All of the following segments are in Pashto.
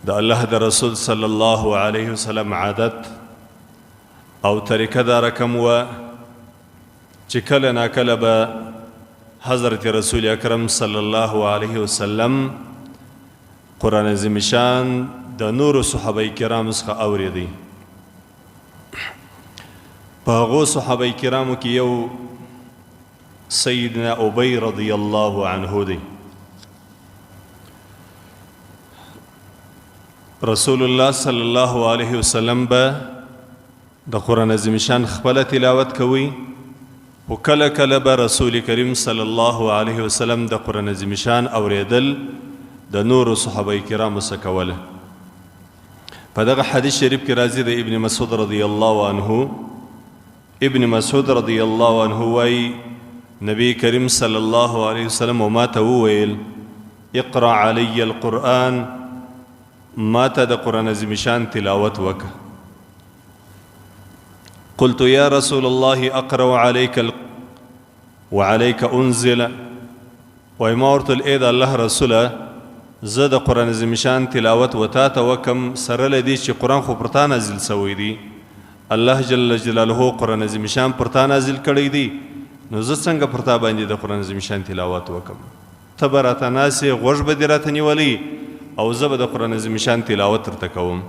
د الله د رسول صلی الله علیه وسلم عادت او طریقه دا رقم و چې کله ناکله به حضرت رسول اکرم صلی الله علیه وسلم قرآن عظیم شان د نورو صحابه کرامو څخه اورېدی. په هغو صحابه کرامو کې یو سیدنا ابی رضی الله عنه دی. رسول الله صلی الله علیه وسلم به د قرآن عظیم شان خپله تلاوت کوي او کله کله به رسول کریم صلی الله علیه وسلم د قرآن عظیم شان اوریدل د نورو صحابه کرامو څخه کوله. په دغه حدیث شریف کې راځي د ابن مسعود رضی الله عنه، ابن مسعود رضی الله عنه وایي نبی کریم صلی الله علیه وسلم ما ته وویل اقرأ علی القرآن، ما ته د قرآن عظیم شان تلاوت وکړه. قلت یا رسول الله اقرأ علیک وعلیک انزل، وای ما ورته ویل ای د الله رسوله زه د قرآن عظیم شان تلاوت و تا ته وکم سره له دې چې قرآن خو پر تا نازل سوی دی، الله جل جلاله قرآن عظیم شان پر تا نازل کړی دی، نو زه څنګه پر تا باندې د قرآن عظیم شان تلاوت وکم؟ ته به راته ناستې غوږ به دې راته نیولی او زه به د قرآن عظیم شان تلاوت درته کوم.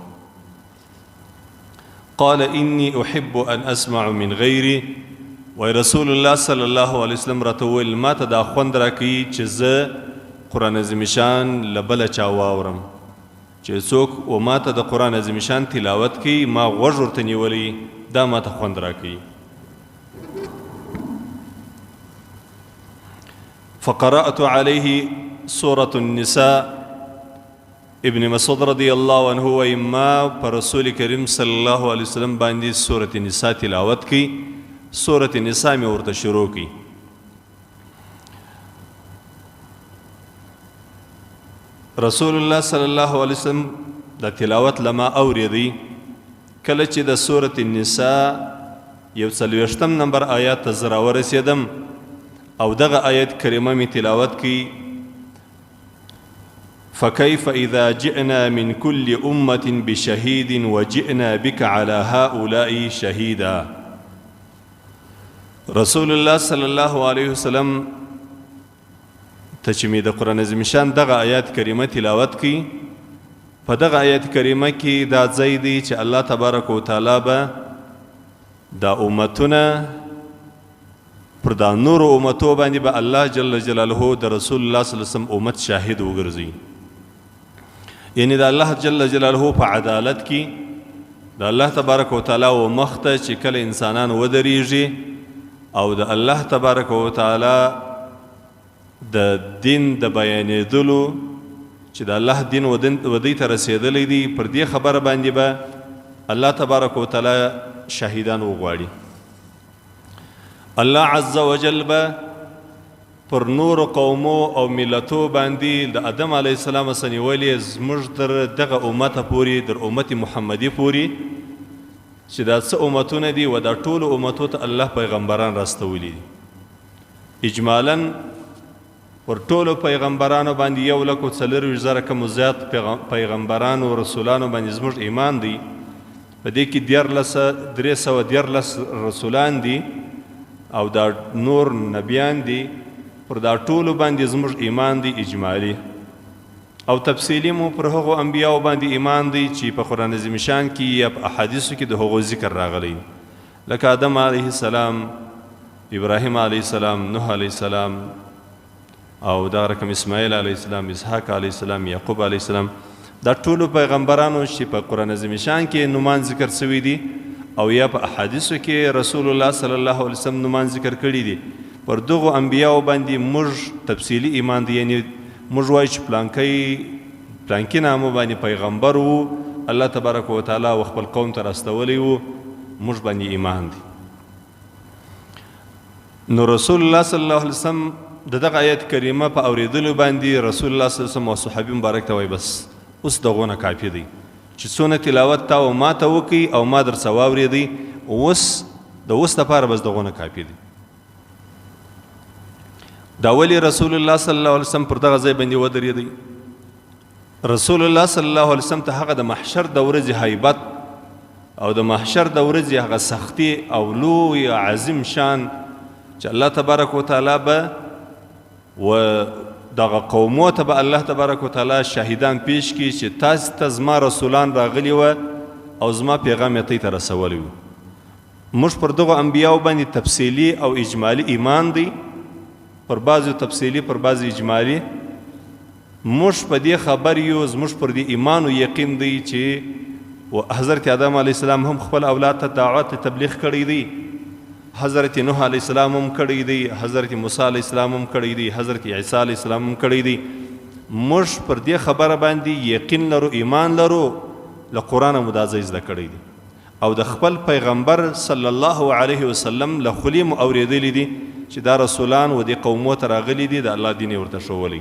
قال انی احب ان اسمع من غیری، وای رسول الله صلی الله علیه وسلم راته وویل ما ته دا خوند راکوي چې زه قرآن عظیم شان له بله چا واورم، چې څوک و ما ته د قرآن عظیم شان تلاوت کوي ما غوږ ورته نیولی، دا ما ته خوند راکوي. فقرأت علیه سورة النساء، ابن مسعود رضی الله عنه وی ما پر رسول کریم صلی الله علیه وسلم باندې سورة النساء تلاوت کی، سورة النساء می ورته شروع کی. رسول الله صلی الله علیه وسلم د تلاوت لما اوریدی کله چې د سورة النساء 41 نمبر آیات ته زه راورسېدم او دغه آیت کریمه می تلاوت کی. فكيف إذا جئنا من كل أمة بشهيد وجئنا بك على هؤلاء شهيدا. رسول الله صلی الله علیه وسلم ته چې می د قرآن عظیم شان دغه آیات کریمه تلاوت کی، په دغه آیت کریمه کې دا ځای دی چې الله تبارک وتعالی به دا امتونه پر دا نورو امتو باندې به الله جل جلاله د رسول الله صلی الله علیه وسلم امت شاهد وګرځي. یعنی د الله جل جلاله په عدالت کې د الله تبارک وتعالی و مخ ته چې کله انسانان ودرېږي او د الله تبارک وتعالی د دین د بیانېدلو چې د الله دین ودی ته رسېدلی دی، پر دې خبره باندې به الله تبارک وتعالی شهیدان وغواړي. الله عز وجل به پر نور قومو او ملتو باندې د آدم علیه السلام سنیولې زموږ تر دغه امته پورې در امت محمدي پورې چې دا څه امتونه دي و دا ټولو امتو ته الله پیغمبران راستولی دي. اجمالا پر ټولو پیغمبرانو باندې 1,40,000 کم زیات پیغمبرانو و رسولانو باندې زموږ ایمان دی. په دې کې 313 رسولان دي او دا نور نبیان دي. پر دا ټولو باندې زموږ ایمان دی اجمالی او تفصیلی مو پر هغو انبیاء باندې ایمان دی چې په قرآن عظیم شان کې یا په احادیثو کې د هغو ذکر راغلی، لکه آدم علیه السلام، ابراهیم علیه السلام، نوح علیه السلام او دا رقم اسماعیل علیه السلام، اسحاق علیه السلام، یعقوب علیه السلام. دا ټولو پیغمبرانو چې په قرآن عظیم شان کې نومان ذکر شوي دي او یا په احادیثو کې رسول الله صلی الله علیه وسلم نومان ذکر کړي دي، پر دغو انبیاءو باندې موږ تفصیلی ایمان دی. یعنی موږ وایو چې پلانکي نامو باندې پیغمبر و، الله تبارک وتعالی و خپل قوم ته راستولی و، موږ باندې ایمان دی. نو رسول الله صلی الله علیه وسلم د دغه آیت کریمه په اوریدلو باندې رسول الله صلی الله علیه وسلم او صحابي مبارک ته وایي بس اوس دغونه کافي دی چې څونه تلاوت تا او ما ته وکړي او ما در څه واورېدی، اوس د اوس لپاره بس دغونه کافي دی. دا ولی رسول الله صلی الله علیه وسلم پر دغه ځای باندې ودرېدی رسول الله صلی الله علیه وسلم ته هغه د محشر د ورځې هیبت او د محشر د ورځې هغه سختی او لوی عظیم شان چې الله تبارک وتعالی به و دغه قومو ته به الله تبارک وتعالی شهیدان پیش کړي چې تاسو ته زما رسولان راغلي وه او زما پیغام یې ته رسولی و. موږ پر دغو انبیاو باندې تفصیلي او اجمالي ایمان دی، پر بعضو تفصیلي پر بعضو اجمالي. موږ په دې خبر یو، زموږ پر دې ایمان او یقین دی چې حضرت آدم علیه السلام هم خپل اولاد ته دعوت تبلیغ کړی دی، حضرت نوح علیه السلام هم کړی دی، حضرت موسی علیه السلام هم کړی دی، حضرت عیسی علیه السلام هم کړی دی. موږ پر دې خبره باندې یقین لرو، ایمان لرو، له قرآن مو دا ځای زده کړی دی او د خپل پیغمبر صلی الله علیه وسلم له خولې مو اورېدلی دي چې دا رسولان و دې قومو ته راغلي دي، د الله دین یې ورته ښوولی.